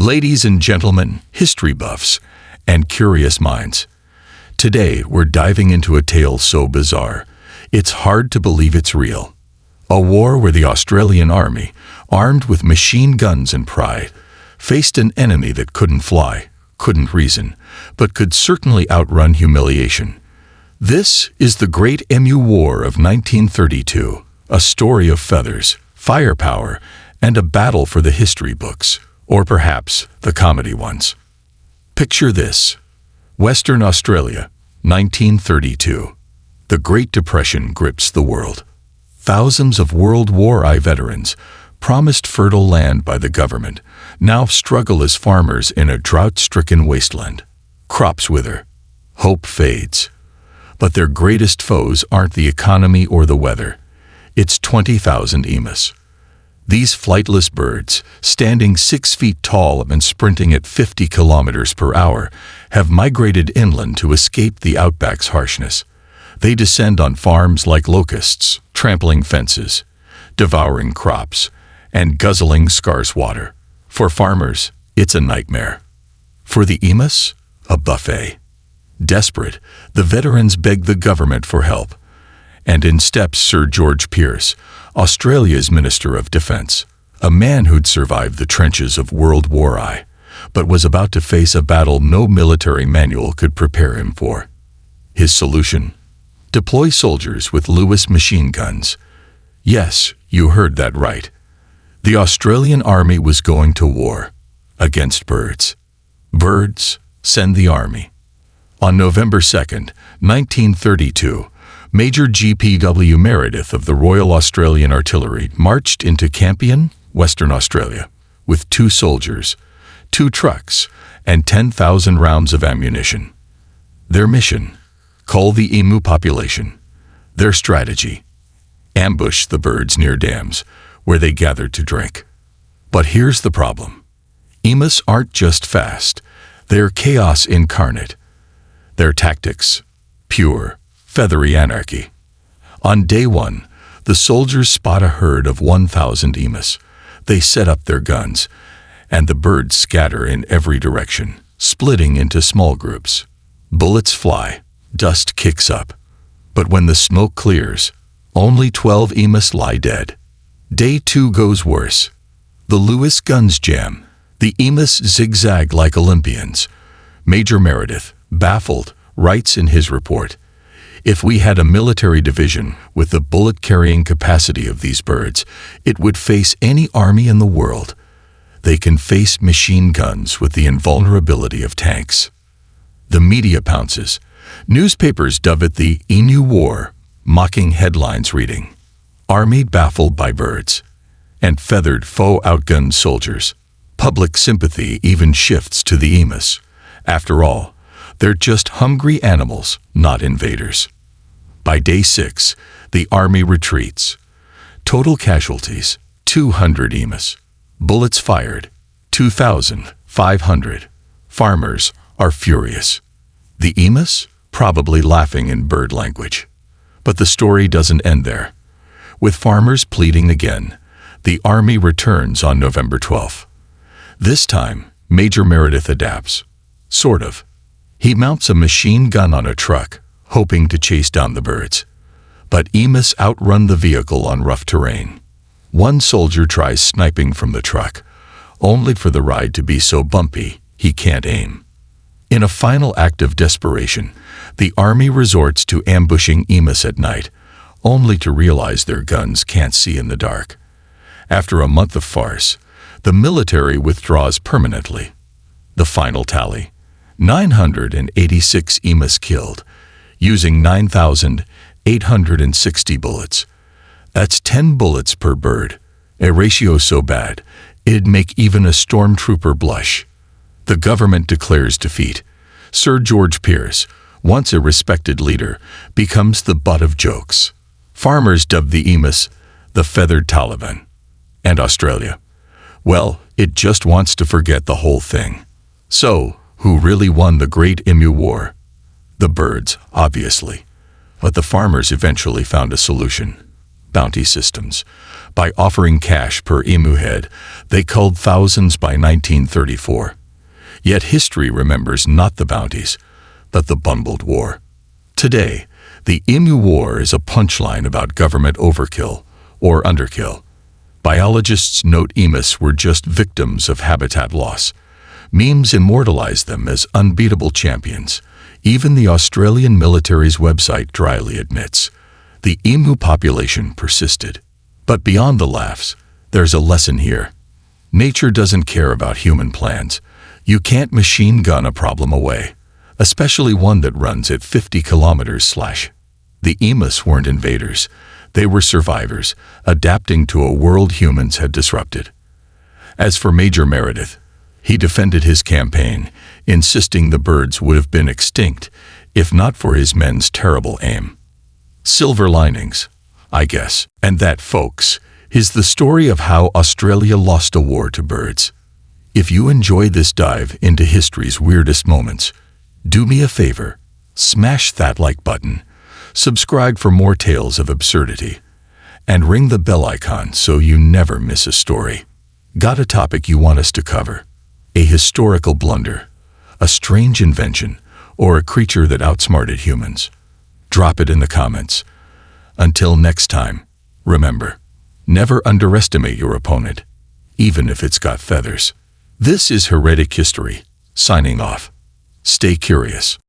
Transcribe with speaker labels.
Speaker 1: Ladies and gentlemen, history buffs, and curious minds, today we're diving into a tale so bizarre, it's hard to believe it's real. A war where the Australian Army, armed with machine guns and pride, faced an enemy that couldn't fly, couldn't reason, but could certainly outrun humiliation. This is the Great Emu War of 1932, a story of feathers, firepower, and a battle for the history books, or perhaps the comedy ones. Picture this: Western Australia, 1932. The Great Depression grips the world. Thousands of World War I veterans, promised fertile land by the government, now struggle as farmers in a drought-stricken wasteland. Crops wither. Hope fades. But their greatest foes aren't the economy or the weather. It's 20,000 emus. These flightless birds, standing 6 feet tall and sprinting at 50 kilometers per hour, have migrated inland to escape the outback's harshness. They descend on farms like locusts, trampling fences, devouring crops, and guzzling scarce water. For farmers, it's a nightmare. For the emus, a buffet. Desperate, the veterans beg the government for help. And in steps Sir George Pearce, Australia's Minister of Defence, a man who'd survived the trenches of World War I, but was about to face a battle no military manual could prepare him for. His solution? Deploy soldiers with Lewis machine guns. Yes, you heard that right. The Australian Army was going to war. Against birds. Birds, send the army. On November 2nd, 1932, Major G.P.W. Meredith of the Royal Australian Artillery marched into Campion, Western Australia, with 2 soldiers, 2 trucks, and 10,000 rounds of ammunition. Their mission: cull the emu population. Their strategy: ambush the birds near dams, where they gathered to drink. But here's the problem. Emus aren't just fast, they're chaos incarnate. Their tactics: pure, feathery anarchy. On day 1, the soldiers spot a herd of 1,000 emus. They set up their guns, and the birds scatter in every direction, splitting into small groups. Bullets fly, dust kicks up. But when the smoke clears, only 12 emus lie dead. Day 2 goes worse. The Lewis guns jam. The emus zigzag like Olympians. Major Meredith, baffled, writes in his report, "If we had a military division with the bullet-carrying capacity of these birds, it would face any army in the world. They can face machine guns with the invulnerability of tanks." The media pounces. Newspapers dub it the Emu War, mocking headlines reading, "Army baffled by birds," and "Feathered foe outgunned soldiers." Public sympathy even shifts to the emus. After all, they're just hungry animals, not invaders. By day 6, the army retreats. Total casualties: 200 emus. Bullets fired: 2,500. Farmers are furious. The emus? Probably laughing in bird language. But the story doesn't end there. With farmers pleading again, the army returns on November 12th. This time, Major Meredith adapts. Sort of. He mounts a machine gun on a truck, hoping to chase down the birds. But emus outrun the vehicle on rough terrain. One soldier tries sniping from the truck, only for the ride to be so bumpy he can't aim. In a final act of desperation, the army resorts to ambushing emus at night, only to realize their guns can't see in the dark. After a month of farce, the military withdraws permanently. The final tally: 986 emus killed, using 9,860 bullets. That's 10 bullets per bird, a ratio so bad it'd make even a stormtrooper blush. The government declares defeat. Sir George Pearce, once a respected leader, becomes the butt of jokes. Farmers dub the emus the feathered Taliban. And Australia? Well, it just wants to forget the whole thing. So, who really won the Great Emu War? The birds, obviously. But the farmers eventually found a solution. Bounty systems. By offering cash per emu head, they culled thousands by 1934. Yet history remembers not the bounties, but the bumbled war. Today, the emu war is a punchline about government overkill or underkill. Biologists note emus were just victims of habitat loss. Memes immortalize them as unbeatable champions. Even the Australian military's website dryly admits the emu population persisted. But beyond the laughs, there's a lesson here. Nature doesn't care about human plans. You can't machine gun a problem away, especially one that runs at 50 kilometers/. The emus weren't invaders. They were survivors, adapting to a world humans had disrupted. As for Major Meredith, he defended his campaign, insisting the birds would have been extinct if not for his men's terrible aim. Silver linings, I guess. And that, folks, is the story of how Australia lost a war to birds. If you enjoyed this dive into history's weirdest moments, do me a favor, smash that like button, subscribe for more tales of absurdity, and ring the bell icon so you never miss a story. Got a topic you want us to cover? A historical blunder, a strange invention, or a creature that outsmarted humans? Drop it in the comments. Until next time, remember, never underestimate your opponent, even if it's got feathers. This is Heretic History, signing off. Stay curious.